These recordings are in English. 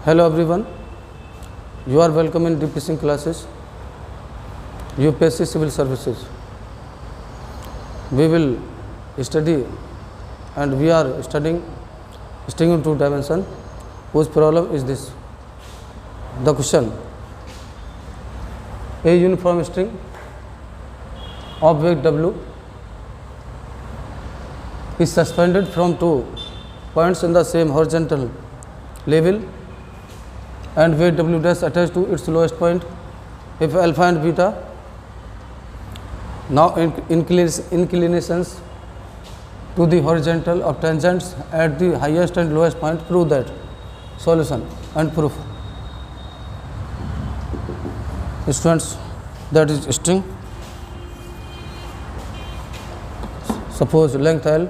Hello everyone, you are welcome in DPC classes, UPSC Civil Services. We will study and we are studying string in two dimension, whose problem is this. The question: a uniform string of weight W is suspended from two points in the same horizontal level and weight W dash attached to its lowest point if alpha and beta. Now inclinations to the horizontal of tangents at the highest and lowest point. Prove that. Solution and proof. Students, that is string. Suppose length L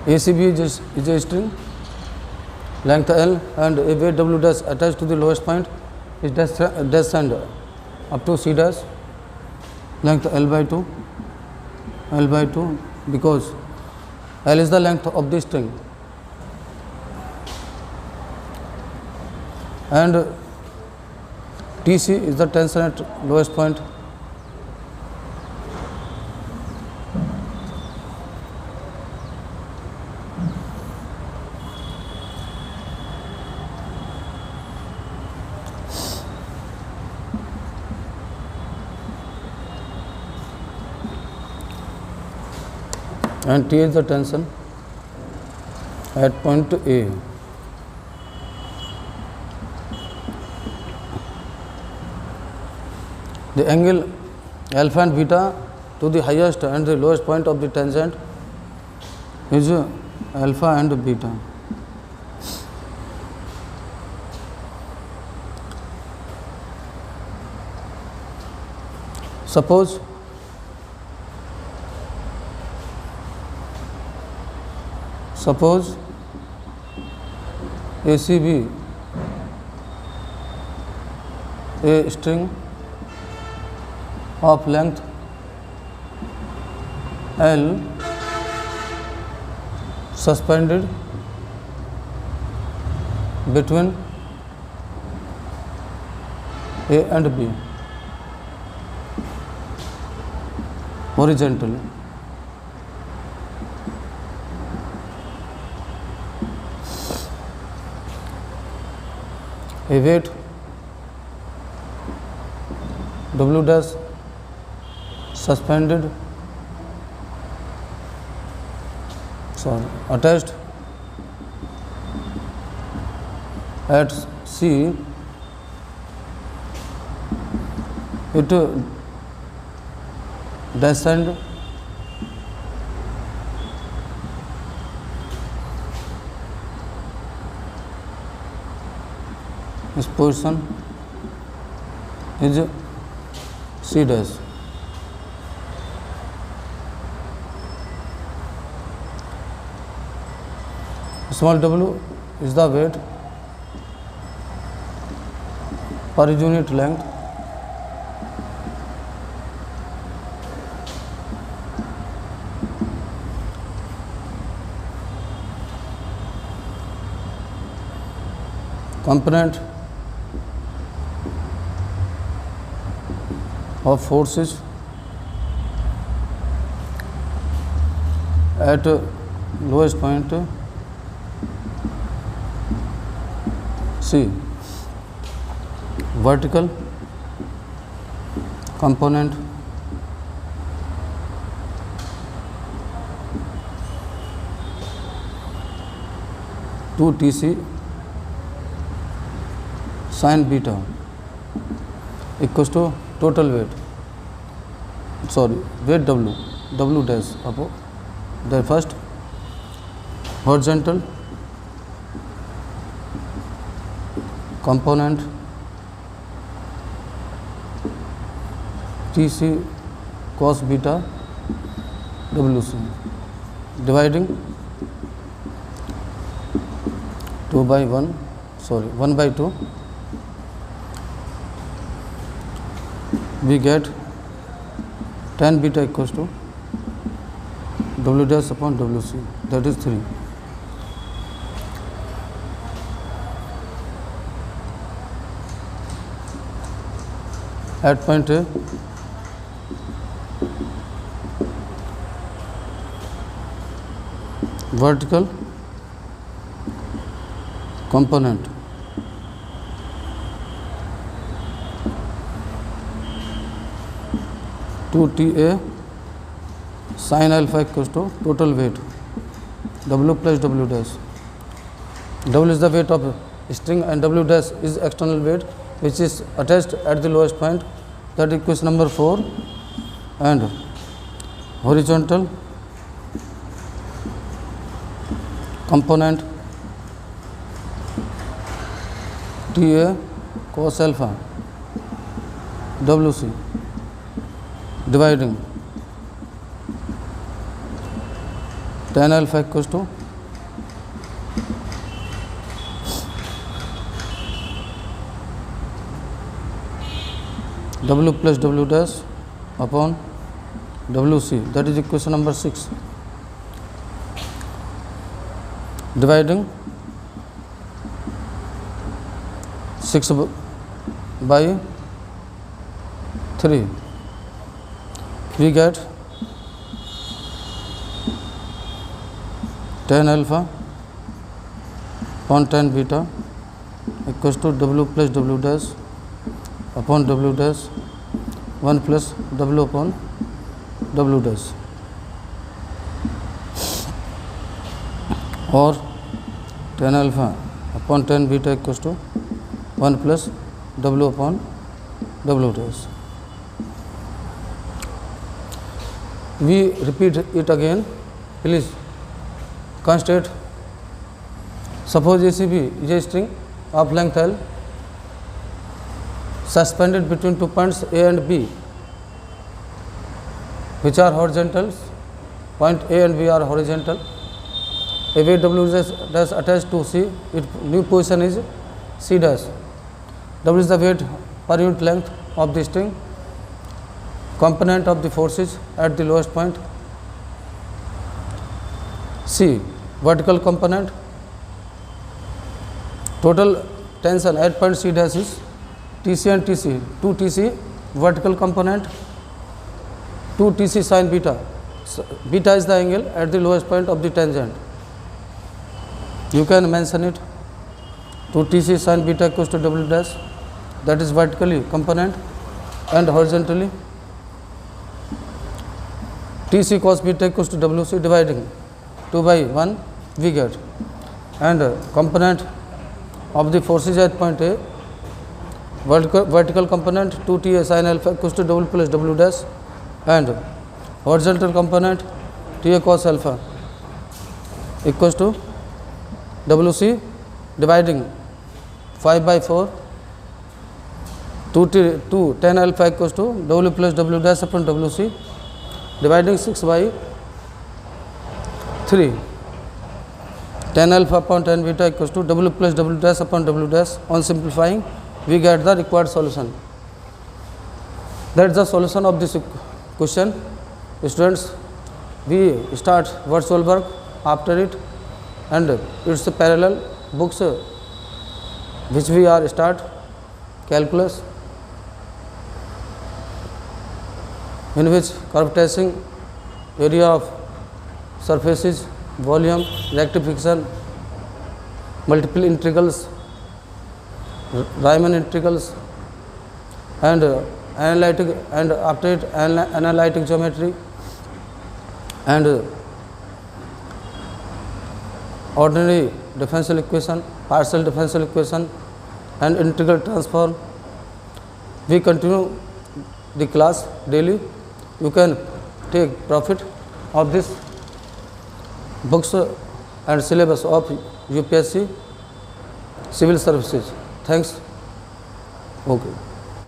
ACB is a string, length L and a weight W dash attached to the lowest point is dash and up to C dash, length L by 2 because L is the length of the string and TC is the tension at lowest point. And T is the tension at point A. The angle alpha and beta to the highest and the lowest point of the tangent is alpha and beta. Suppose ACB a string of length L suspended between A and B horizontally. A weight W dash attached at C, it descend this position is C dash. Small w is the weight per unit length component of forces at lowest point C. Vertical component to TC sin beta equals to total weight, weight W dash upon the first horizontal component TC cos beta WC dividing 1/2, we get tan beta equals to W dash upon WC, that is 3. At point A, vertical component to TA sin alpha equals to total weight W plus W dash. W is the weight of string and W dash is external weight which is attached at the lowest point, that is equation number 4, and horizontal component TA cos alpha WC dividing tan alpha equals to W plus W dash upon WC, that is equation number 6, dividing 6/3, we get tan alpha upon tan beta equals to W plus W dash upon W dash 1 plus W upon W dash, or tan alpha upon tan beta equals to 1 plus W upon W dash. We repeat it again. Please consider. Suppose ACB is a string of length L suspended between 2 points A and B, which are horizontals. Point A and B are horizontal. A weight W dash attached to C. Its new position is C dash. W is the weight per unit length of the string. Component of the forces at the lowest point C. Vertical component. Total tension at point C dash is TC and TC. 2 TC vertical component, 2 TC sin beta. Beta is the angle at the lowest point of the tangent. You can mention it. 2 TC sin beta equals to W dash, that is vertically component, and horizontally TC cos beta equals to WC dividing 2/1 we get, and component of the forces at point A, vertical component 2TA sin alpha equals to W plus W dash, and horizontal component TA cos alpha equals to WC dividing 5/4, 2 tan alpha equals to W plus W dash upon WC dividing 6/3, tan alpha upon tan beta equals to W plus W dash upon W dash. On simplifying, we get the required solution. That is the solution of this question. Students, we start virtual work after it, and it's a parallel books which we are start calculus, in which curve tracing, area of surfaces, volume, rectification, multiple integrals, Riemann integrals, and analytic and update analytic geometry, and ordinary differential equation, partial differential equation, and integral transform. We continue the class daily. You can take profit of this books and syllabus of UPSC Civil Services. Thanks. Okay.